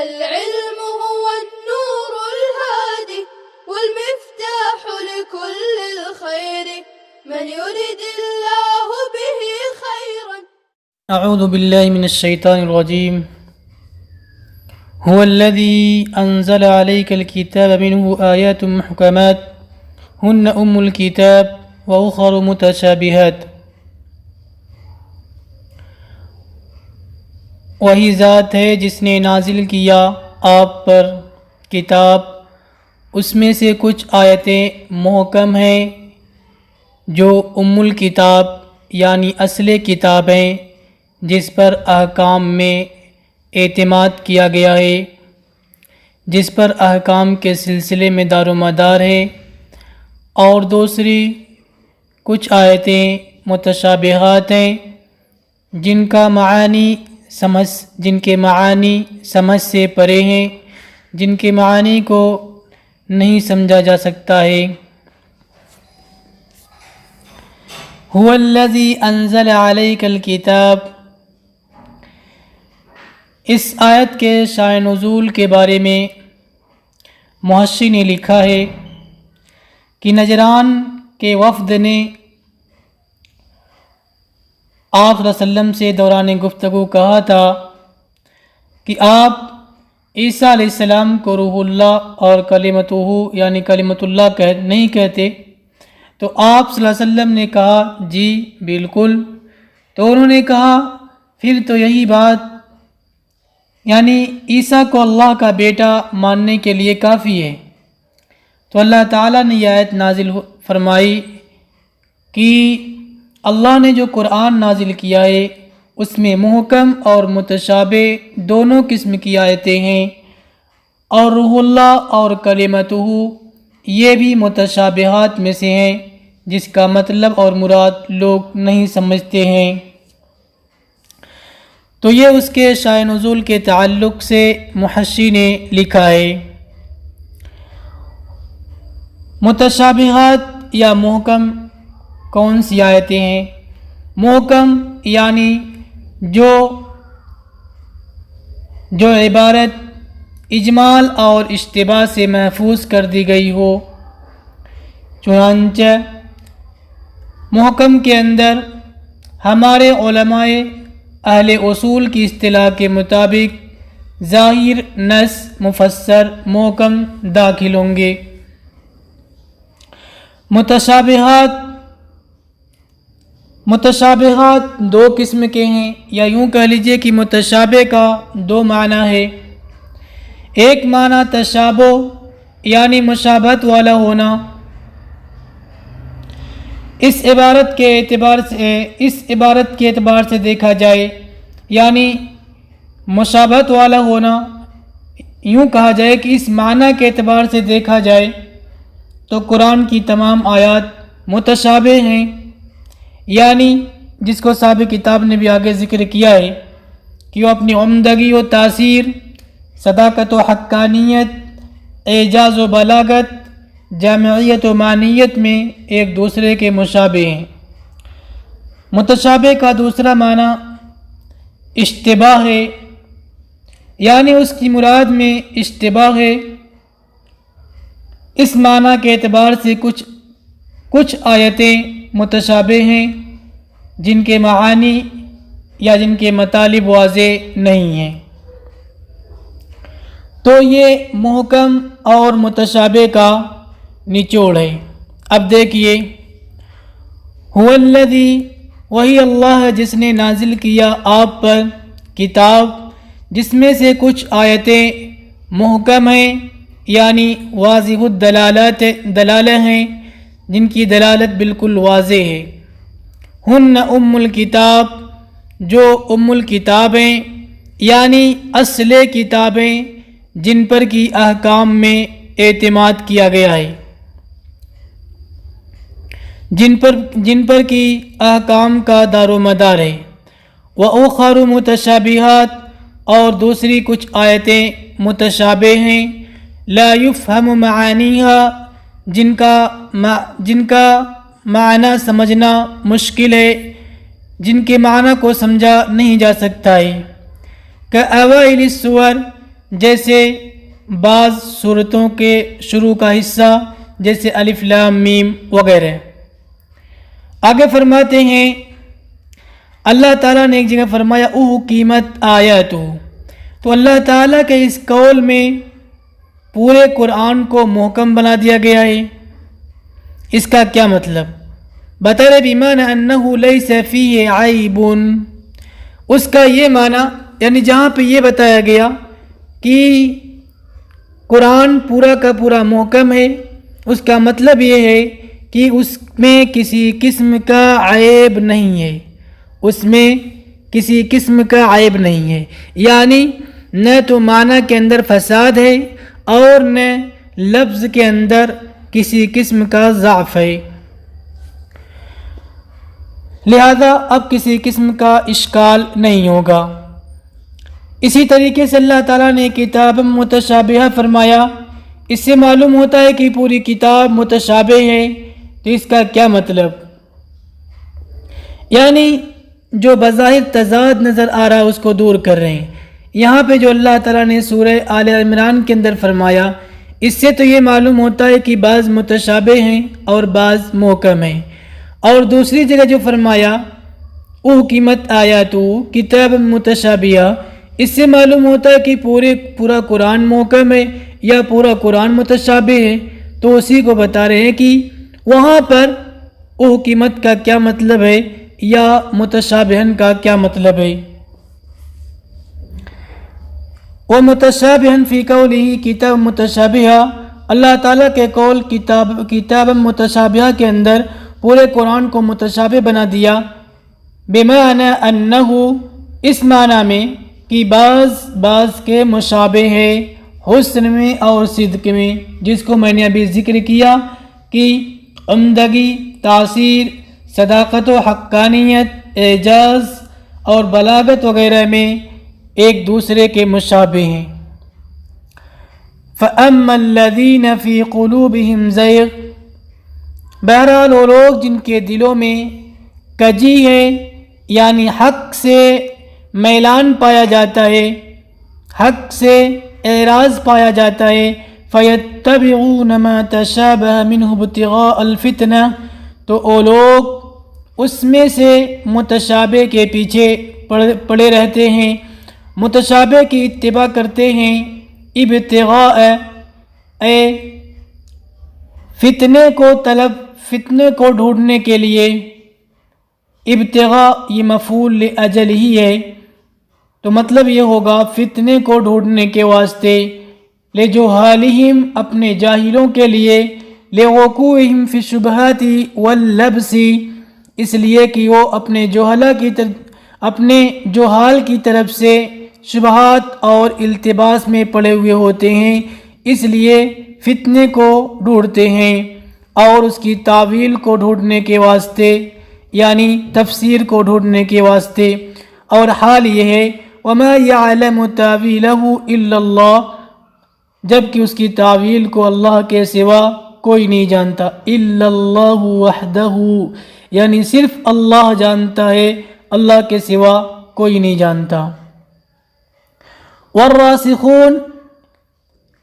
العلم هو النور الهادي والمفتاح لكل الخير من يرد الله به خيرا. اعوذ باللہ من الشیطان الرجیم. هو الذي انزل عليك الكتاب منه آيات محكمات هن الكتاب وأخر متشابهات. وہی ذات ہے جس نے نازل کیا آپ پر کتاب، اس میں سے کچھ آیتیں محکم ہیں جو الکتاب یعنی اصل کتاب ہیں، جس پر احکام میں اعتماد کیا گیا ہے، جس پر احکام کے سلسلے میں دار و مدار ہے. اور دوسری کچھ آیتیں متشابہات ہیں جن کے معانی سمجھ سے پرے ہیں، جن کے معانی کو نہیں سمجھا جا سکتا ہے. هو الذی انزل علیک الکتاب. اس آیت کے شأن نزول کے بارے میں محشی نے لکھا ہے کہ نجران کے وفد نے آپ صلی اللہ علیہ وسلم سے دوران گفتگو کہا تھا کہ آپ عیسیٰ علیہ السلام کو روح اللہ اور کلمتہ یعنی کلمت اللہ نہیں کہتے. تو آپ صلی اللہ علیہ وسلم نے کہا جی بالکل. تو انہوں نے کہا پھر تو یہی بات یعنی عیسیٰ کو اللہ کا بیٹا ماننے کے لیے کافی ہے. تو اللہ تعالیٰ نے یہ آیت نازل فرمائی کہ اللہ نے جو قرآن نازل کیا ہے اس میں محکم اور متشابہ دونوں قسم کی آیتیں ہیں، اور روح اللہ اور کلمتہ یہ بھی متشابہات میں سے ہیں جس کا مطلب اور مراد لوگ نہیں سمجھتے ہیں. تو یہ اس کے شأن نزول کے تعلق سے محشی نے لکھا ہے. متشابہات یا محکم کون سی آیتیں ہیں؟ محکم یعنی جو عبارت اجمال اور اشتباہ سے محفوظ کر دی گئی ہو. چنانچہ محکم کے اندر ہمارے علماء اہل اصول کی اصطلاح کے مطابق ظاہر، نص، مفسر، محکم داخل ہوں گے. متشابہات دو قسم کے ہیں، یا یوں کہہ لیجئے کہ متشابہ کا دو معنی ہے. ایک معنی تشابہ یعنی مشابہت والا ہونا. اس عبارت کے اعتبار سے دیکھا جائے یعنی مشابہت والا ہونا، یوں کہا جائے کہ اس معنی کے اعتبار سے دیکھا جائے تو قرآن کی تمام آیات متشابہ ہیں، یعنی جس کو صاحب کتاب نے بھی آگے ذکر کیا ہے کہ وہ اپنی عمدگی و تاثیر، صداقت و حقانیت، اعجاز و بلاغت، جامعیت و معنیت میں ایک دوسرے کے مشابہ ہیں. متشابہ کا دوسرا معنی اشتباہ ہے، یعنی اس کی مراد میں اشتباہ ہے. اس معنی کے اعتبار سے کچھ آیتیں متشابہ ہیں جن کے معانی یا جن کے مطالب واضح نہیں ہیں. تو یہ محکم اور متشابہ کا نچوڑ ہے. اب دیکھیے، هو الذی، وہی اللہ ہے جس نے نازل کیا آپ پر کتاب جس میں سے کچھ آیتیں محکم ہیں یعنی واضح دلالہ ہیں، جن کی دلالت بالکل واضح ہے. ہن الکتاب، جو الکتاب ہیں یعنی اصل کتابیں جن پر کی احکام میں اعتماد کیا گیا ہے، جن پر کی احکام کا دار و مدار ہے. وَأُخَرُ مُتَشَابِهَاتٌ، اور دوسری کچھ آیتیں متشابہ ہیں، لا يفهم معانیها، جن کا معنی سمجھنا مشکل ہے، جن کے معنی کو سمجھا نہیں جا سکتا ہے. كأوائل السور، جیسے بعض صورتوں کے شروع کا حصہ جیسے الف لام میم وغیرہ۔ آگے فرماتے ہیں اللہ تعالیٰ نے ایک جگہ فرمایا احکمت آیاتہ، تو اللہ تعالیٰ کے اس قول میں پورے قرآن کو محکم بنا دیا گیا ہے۔ اس کا کیا مطلب؟ بتا رہے بمعنی انہ لیس فیہ عیب، اس کا یہ معنی یعنی جہاں پہ یہ بتایا گیا کہ قرآن پورا کا پورا محکم ہے، اس کا مطلب یہ ہے کہ اس میں کسی قسم کا عیب نہیں ہے، اس میں کسی قسم کا عیب نہیں ہے، یعنی نہ تو معنی کے اندر فساد ہے اور نہ لفظ کے اندر کسی قسم کا ضعف ہے، لہذا اب کسی قسم کا اشکال نہیں ہوگا۔ اسی طریقے سے اللہ تعالیٰ نے کتاب متشابہہ فرمایا، اس سے معلوم ہوتا ہے کہ پوری کتاب متشابہ ہے، تو اس کا کیا مطلب؟ یعنی جو بظاہر تضاد نظر آ رہا ہے اس کو دور کر رہے ہیں۔ یہاں پہ جو اللہ تعالیٰ نے سورہ آل عمران کے اندر فرمایا، اس سے تو یہ معلوم ہوتا ہے کہ بعض متشابہ ہیں اور بعض محکم ہیں، اور دوسری جگہ جو فرمایا احکمت آیاتہ کتاب متشابہہ، اس سے معلوم ہوتا ہے کہ پورا قرآن محکم ہے یا پورا قرآن متشابہ ہے، تو اسی کو بتا رہے ہیں کہ وہاں پر احکمت کا کیا مطلب ہے یا متشابہن کا کیا مطلب ہے۔ وَمُتَشَابِهًا فِي قَوْلِهِ کتاب متشابہہ، اللہ تعالیٰ کے قول کتاب متشابہہ کے اندر پورے قرآن کو متشابہ بنا دیا، بمعنی انہ، اس معنی میں کہ بعض کے مشابہ ہے حسن میں اور صدق میں، جس کو میں نے ابھی ذکر کیا کہ عمدگی، تاثیر، صداقت و حقانیت، اعجاز اور بلاغت وغیرہ میں ایک دوسرے کے مشابہ ہیں۔ فَأَمَّا الَّذِينَ فِي قُلُوبِهِمْ زَيْغٌ، بہرحال وہ لوگ جن کے دلوں میں کجی ہے، یعنی حق سے میلان پایا جاتا ہے، حق سے اعراض پایا جاتا ہے، فَيَتَّبِعُونَ مَا تَشَابَهَ مِنْهُ ابْتِغَاءَ الْفِتْنَةِ، تو وہ لوگ اس میں سے متشابہ کے پیچھے پڑے رہتے ہیں، متشابہ کی اتباع کرتے ہیں، ابتغاء فتنے کو ڈھونڈنے کے لیے، ابتغاء یہ مفعول لأجل ہی ہے، تو مطلب یہ ہوگا فتنے کو ڈھونڈنے کے واسطے، لجہالہم اپنے جاہلوں کے لیے، لوقوعہم فی الشبہات واللبس، اس لیے کہ وہ اپنے جہال کی طرف سے شبہات اور التباس میں پڑے ہوئے ہوتے ہیں، اس لیے فتنے کو ڈھونڈتے ہیں، اور اس کی تعویل کو ڈھونڈنے کے واسطے، یعنی تفسیر کو ڈھونڈنے کے واسطے، اور حال یہ ہے وَمَا يَعْلَمُ تَأْوِيلَهُ إِلَّا اللَّهُ، جبکہ اس کی تعویل کو اللہ کے سوا کوئی نہیں جانتا، إِلَّا اللَّهُ وَحْدَهُ، یعنی صرف اللہ جانتا ہے، اللہ کے سوا کوئی نہیں جانتا۔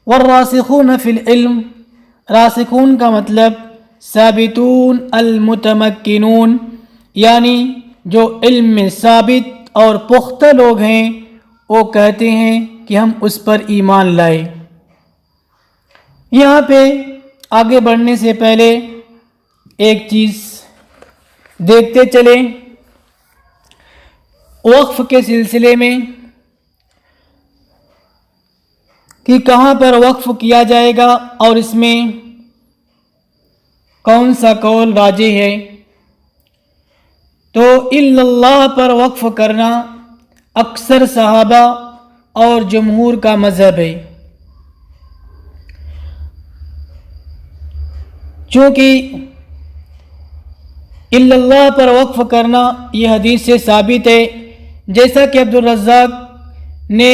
والراسخون فی العلم، راسخون کا مطلب ثابتون المتمکنون، یعنی جو علم میں ثابت اور پختہ لوگ ہیں، وہ کہتے ہیں کہ ہم اس پر ایمان لائے۔ یہاں پہ آگے بڑھنے سے پہلے ایک چیز دیکھتے چلیں، وقف کے سلسلے میں کہ کہاں پر وقف کیا جائے گا اور اس میں کون سا قول راجح ہے، تو الا اللہ پر وقف کرنا اکثر صحابہ اور جمہور کا مذہب ہے، چونکہ الا اللہ پر وقف کرنا یہ حدیث سے ثابت ہے، جیسا کہ عبدالرزاق نے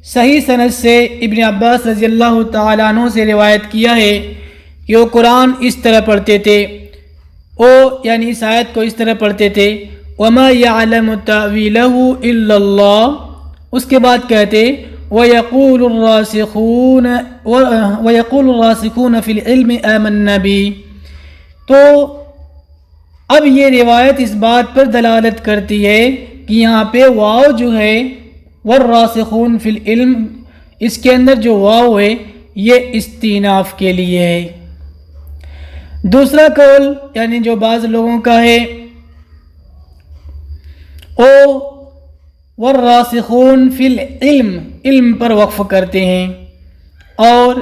صحیح سند سے ابن عباس رضی اللہ تعالیٰ عنہ سے روایت کیا ہے کہ وہ قرآن اس طرح پڑھتے تھے، یعنی اس آیت کو اس طرح پڑھتے تھے وَمَا يَعْلَمُ تَأْوِيلَهُ إِلَّا اللَّهُ، اس کے بعد کہتے وَيَقُولُ الرَّاسِخُونَ فِي الْعِلْمِ آمَنَّا بِهِ۔ تو اب یہ روایت اس بات پر دلالت کرتی ہے کہ یہاں پہ واو جو ہے والراسخون فی العلم، اس کے اندر جو واو ہے یہ استئناف کے لیے ہے۔ دوسرا قول یعنی جو بعض لوگوں کا ہے او والراسخون فی العلم، علم پر وقف کرتے ہیں، اور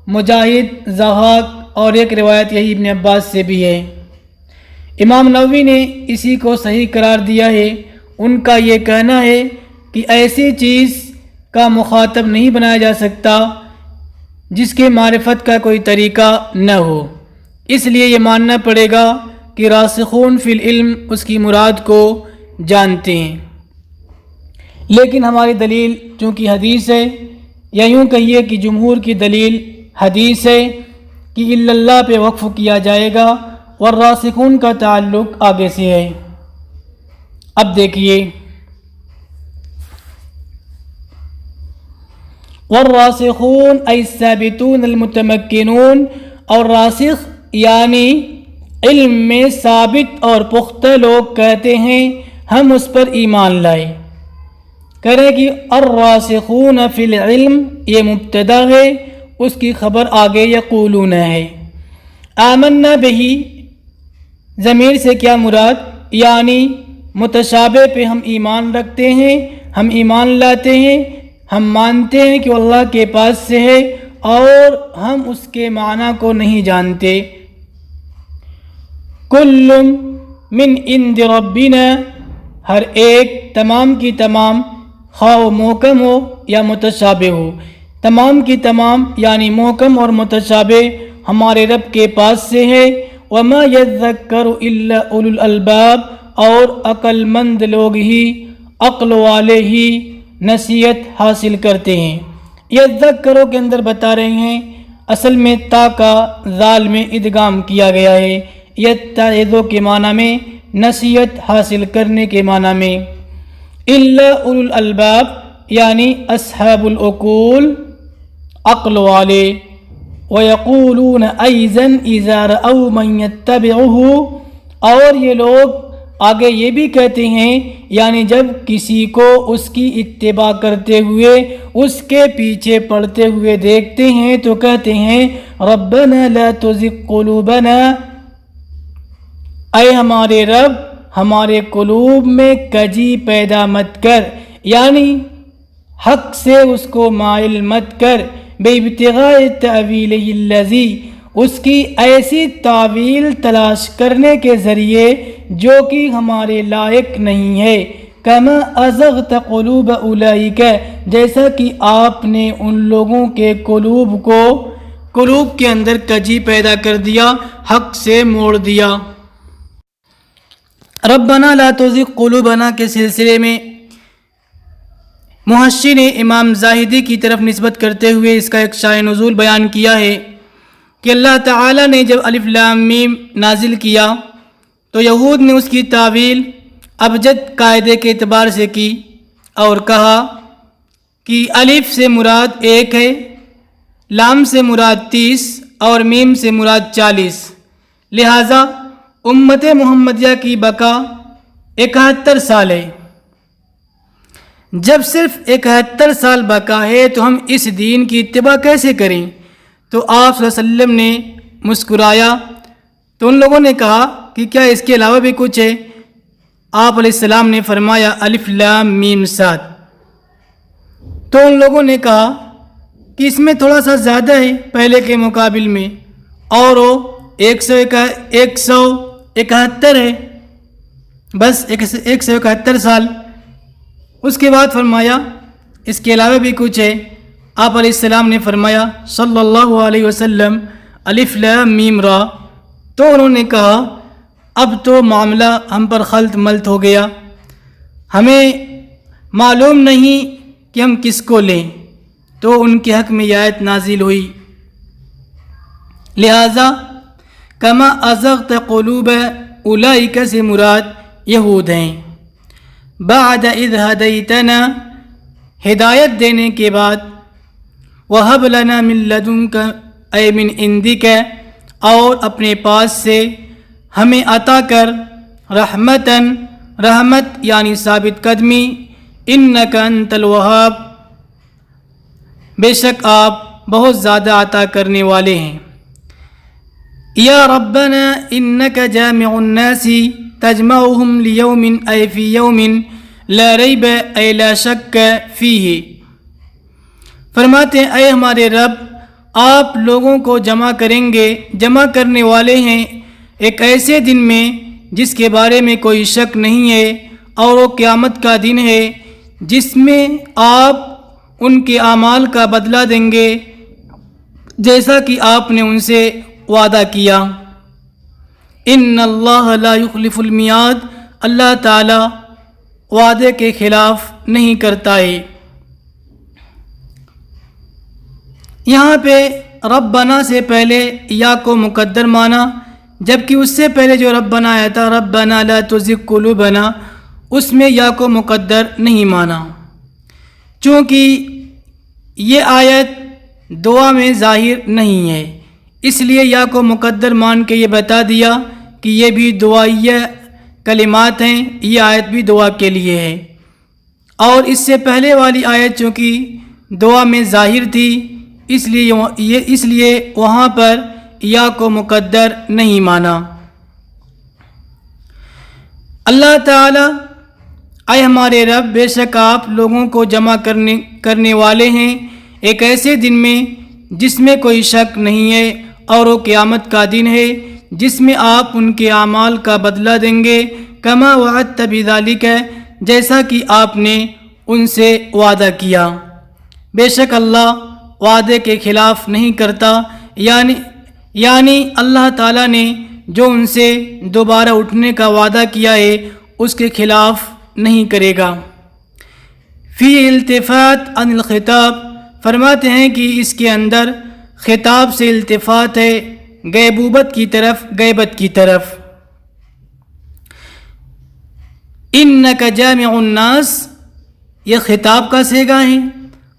مجاہد، ضحاک اور ایک روایت یہی ابن عباس سے بھی ہے۔ امام نووی نے اسی کو صحیح قرار دیا ہے۔ ان کا یہ کہنا ہے کہ ایسی چیز کا مخاطب نہیں بنایا جا سکتا جس کے معرفت کا کوئی طریقہ نہ ہو، اس لیے یہ ماننا پڑے گا کہ راسخون فی العلم اس کی مراد کو جانتے ہیں۔ لیکن ہماری دلیل چونکہ حدیث ہے، یا یوں کہیے کہ جمہور کی دلیل حدیث ہے کہ الا اللہ پہ وقف کیا جائے گا، والراسخون کا تعلق آگے سے ہے۔ اب دیکھیے والراسخون ای الثابتون المتمکنون، اور راسخ یعنی علم میں ثابت اور پختہ لوگ کہتے ہیں ہم اس پر ایمان لائے۔ کریں کہ الراسخون فی العلم یہ مبتدا ہے، اس کی خبر آگے یقولون ہے۔ آمنا بہی ضمیر سے کیا مراد؟ یعنی متشابہ پہ ہم ایمان رکھتے ہیں، ہم ایمان لاتے ہیں، ہم مانتے ہیں کہ اللہ کے پاس سے ہے اور ہم اس کے معنی کو نہیں جانتے۔ کل من عند ربنا، ہر ایک تمام کی تمام، خواہ وہ محکم ہو یا متشابہ ہو، تمام کی تمام یعنی محکم اور متشابہ ہمارے رب کے پاس سے ہے۔ وما یذکر الا اولو الالباب، اور عقل مند لوگ ہی، عقل والے ہی نصیحت حاصل کرتے ہیں۔ یذکروں کے اندر بتا رہے ہیں اصل میں تا کا ذال میں ادغام کیا گیا ہے، یتعظ کے معنی میں، نصیحت حاصل کرنے کے معنی میں۔ الا اولو الالباب یعنی اصحاب العقول، عقل والے۔ وَيَقُولُونَ أَيْضًا إِذَا رَأَوْا مَن يَتَّبِعُهُ، اور یہ لوگ آگے یہ بھی کہتے ہیں یعنی جب کسی کو اس کی اتباع کرتے ہوئے اس کے پیچھے پڑتے ہوئے دیکھتے ہیں تو کہتے ہیں ربنا لا تزغ قلوبنا، اے ہمارے رب ہمارے قلوب میں کجی پیدا مت کر، یعنی حق سے اس کو مائل مت کر، بِابْتِغَاءِ تَأْوِيلِهِ الَّذِي، اس کی ایسی تعویل تلاش کرنے کے ذریعے جو کہ ہمارے لائق نہیں ہے۔ كَمَا أَزَغْتَ قُلُوبَ أُولَئِكَ، جیسا کہ آپ نے ان لوگوں کے قلوب کے اندر کجی پیدا کر دیا، حق سے موڑ دیا۔ ربنا لا تزغ قلوبنا کے سلسلے میں محشی نے امام زاہدی کی طرف نسبت کرتے ہوئے اس کا ایک شائع نزول بیان کیا ہے کہ اللہ تعالیٰ نے جب الف لام میم نازل کیا تو یہود نے اس کی تعویل ابجد قاعدے کے اعتبار سے کی اور کہا کہ الف سے مراد 1 ہے، لام سے مراد 30 اور میم سے مراد 40، لہٰذا امت محمدیہ کی بقا 71 سال ہے۔ جب صرف 71 سال بقا ہے تو ہم اس دین کی اتباع کیسے کریں؟ تو آپ صلی اللہ علیہ وسلم نے مسکرایا تو ان لوگوں نے کہا کہ کیا اس کے علاوہ بھی کچھ ہے؟ آپ علیہ السلام نے فرمایا الف لام میم صاد۔ تو ان لوگوں نے کہا کہ اس میں تھوڑا سا زیادہ ہے پہلے کے مقابل میں، اور وہ 171 ہے، بس 171 سال۔ اس کے بعد فرمایا اس کے علاوہ بھی کچھ ہے؟ آپ علیہ السلام نے فرمایا صلی اللہ علیہ وسلم الف لام میم را۔ تو انہوں نے کہا اب تو معاملہ ہم پر خلط ملط ہو گیا، ہمیں معلوم نہیں کہ ہم کس کو لیں۔ تو ان کے حق میں یہ آیت نازل ہوئی، لہٰذا کما ازغت قلوب اولئک سے مراد یہود ہیں۔ بعد اذ ہدیتنا، ہدایت دینے کے بعد وَهَبْ لَنَا مِن لَّدُنكَ اَيْ مِنْ عِندِكَ اور اپنے پاس سے ہمیں عطا کر رحمتاً رحمت یعنی ثابت قدمی انک انت الوہاب بے شک آپ بہت زیادہ عطا کرنے والے ہیں یا ربنا انک جامع الناس تجمعهم لیوم ای فی یوم لا ریب ای لا شک فیہ فرماتے ہیں اے ہمارے رب آپ لوگوں کو جمع کریں گے جمع کرنے والے ہیں ایک ایسے دن میں جس کے بارے میں کوئی شک نہیں ہے اور وہ قیامت کا دن ہے جس میں آپ ان کے اعمال کا بدلہ دیں گے جیسا کہ آپ نے ان سے وعدہ کیا ان اللہ لا یخلف المیعاد اللہ تعالی وعدے کے خلاف نہیں کرتا ہے یہاں پہ ربنا سے پہلے یا کو مقدر مانا جبکہ اس سے پہلے جو ربنا آیا تھا ربنا لا تزغ قلوبنا اس میں یا کو مقدر نہیں مانا چونکہ یہ آیت دعا میں ظاہر نہیں ہے اس لیے یا کو مقدر مان کے یہ بتا دیا کہ یہ بھی دعائیہ کلمات ہیں یہ آیت بھی دعا کے لیے ہے اور اس سے پہلے والی آیت چونکہ دعا میں ظاہر تھی اس لیے وہاں پر یا کو مقدر نہیں مانا اللہ تعالی اے ہمارے رب بے شک آپ لوگوں کو جمع کرنے والے ہیں ایک ایسے دن میں جس میں کوئی شک نہیں ہے اور وہ قیامت کا دن ہے جس میں آپ ان کے اعمال کا بدلہ دیں گے کما وعدت بذالک جیسا کہ آپ نے ان سے وعدہ کیا بے شک اللہ وعدے کے خلاف نہیں کرتا یعنی اللہ تعالیٰ نے جو ان سے دوبارہ اٹھنے کا وعدہ کیا ہے اس کے خلاف نہیں کرے گا فی التفات عن الخطاب فرماتے ہیں کہ اس کے اندر خطاب سے التفات ہے غیبوبت کی طرف غیبت کی طرف انک جامع الناس یہ خطاب کا صیغہ ہے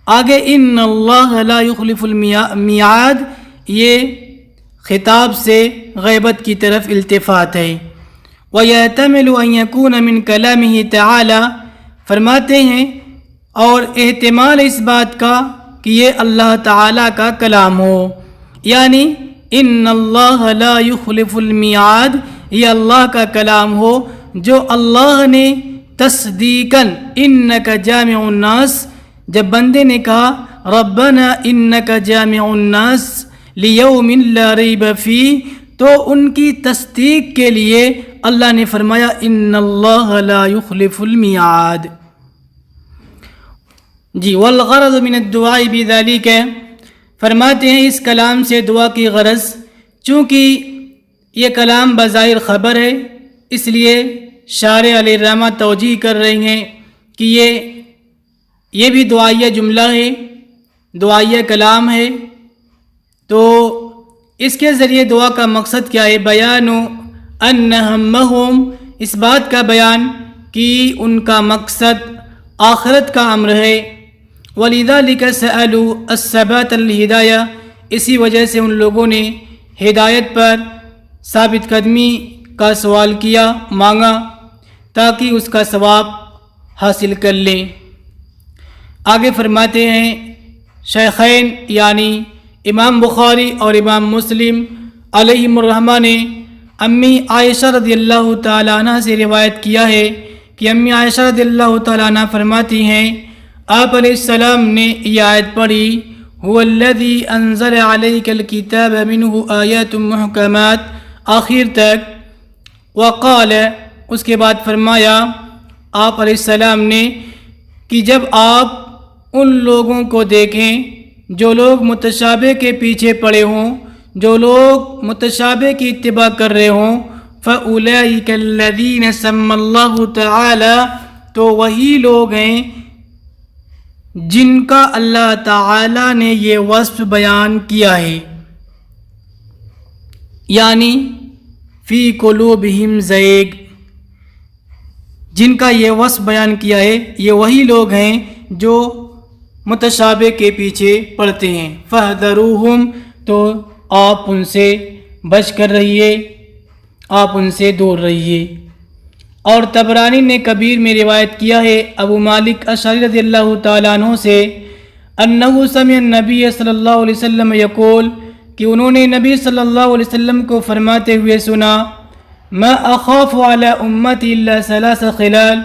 آگے ان اللہ لا یخلف المیعاد یہ خطاب سے غیبت کی طرف التفات ہے وَيَحْتَمِلُ أَن يَكُونَ مِن كَلَامِهِ تَعَالَى فرماتے ہیں اور احتمال اس بات کا کہ یہ اللہ تعالیٰ کا کلام ہو یعنی ان اللہ لا یخلف المیعاد یہ اللہ کا کلام ہو جو اللہ نے تصدیقاً انک جامع الناس جب بندے نے کہا ربنا انک جامع الناس لیوم لا ریب فیہ تو ان کی تصدیق کے لیے اللہ نے فرمایا ان اللہ لا یخلف المیعاد جی والغرض من الدعاء بذالک فرماتے ہیں اس کلام سے دعا کی غرض چونکہ یہ کلام بظاہر خبر ہے اس لیے شارح علیہ الرحمہ توجیہ کر رہے ہیں کہ یہ بھی دعائیہ جملہ ہے دعائیہ کلام ہے تو اس کے ذریعے دعا کا مقصد کیا ہے بیان ان ہمہم اس بات کا بیان کہ ان کا مقصد آخرت کا امر ہے وَلِذَلِكَ سَأَلُوا الثَّبَاتَ الْهِدَایَةِ اسی وجہ سے ان لوگوں نے ہدایت پر ثابت قدمی کا سوال کیا مانگا تاکہ اس کا ثواب حاصل کر لیں آگے فرماتے ہیں شیخین یعنی امام بخاری اور امام مسلم علیہم الرحمہ نے امی عائشہ رضی اللہ تعالیٰ عنہ سے روایت کیا ہے کہ امی عائشہ رضی اللہ تعالیٰ عنہ فرماتی ہیں آپ علیہ السلام نے یہ آیت پڑھی هو الذی انزل علیک الکتاب منہ آیات محکمات آخر تک وقال اس کے بعد فرمایا آپ علیہ السلام نے کہ جب آپ ان لوگوں کو دیکھیں جو لوگ متشابہ کے پیچھے پڑے ہوں جو لوگ متشابہ کی اتباع کر رہے ہوں فَأُولَئِكَ الَّذِينَ سَمَّ اللَّهُ تَعَالَى تو وہی لوگ ہیں جن کا اللہ تعالی نے یہ وصف بیان کیا ہے یعنی فی قلوبہم زیغ جن کا یہ وصف بیان کیا ہے یہ وہی لوگ ہیں جو متشابہ کے پیچھے پڑتے ہیں. فاحذروہم تو آپ ان سے بچ کر رہیے، آپ ان سے دور رہیے. اور طبرانی نے کبیر میں روایت کیا ہے ابو مالک اشعری رضی اللہ تعالیٰ عنہ سے انہ سمع النبی صلی اللہ علیہ وسلم یقول کہ انہوں نے نبی صلی اللہ علیہ وسلم کو فرماتے ہوئے سنا ما اخاف علی امتی الا ثلاث خلال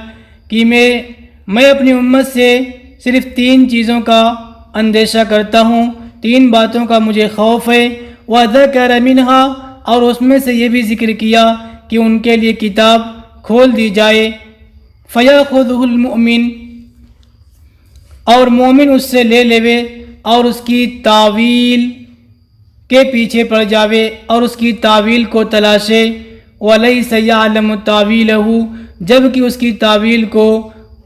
کہ میں اپنی امت سے صرف 3 چیزوں کا اندیشہ کرتا ہوں، 3 باتوں کا مجھے خوف ہے. وذکر منہا اور اس میں سے یہ بھی ذکر کیا کہ ان کے لیے کتاب کھول دی جائے فیاخذہ المؤمن اور مومن اس سے لے لیوے اور اس کی تعویل کے پیچھے پڑ جاوے اور اس کی تعویل کو تلاشے. ولیس یعلم تعویلہ جبکہ اس کی تعویل کو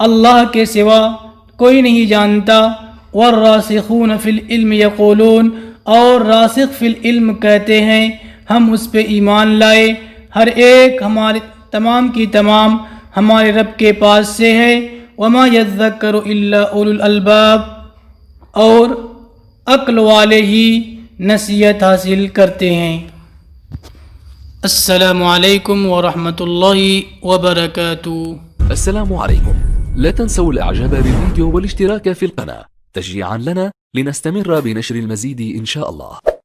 اللہ کے سوا کوئی نہیں جانتا. والراسخون فی العلم یقولون اور راسخ فی العلم کہتے ہیں ہم اس پہ ایمان لائے، ہر ایک ہمارے تمام کی تمام ہمارے رب کے پاس سے ہے. وما یذکر الا اولو الالباب اور عقل والے ہی نصیحت حاصل کرتے ہیں. السلام علیکم ورحمۃ اللہ وبرکاتہ. السلام عليكم. لا تنسوا الاعجاب بالفيديو والاشتراك في القناة تشجيعا لنا لنستمر بنشر المزيد إن شاء الله.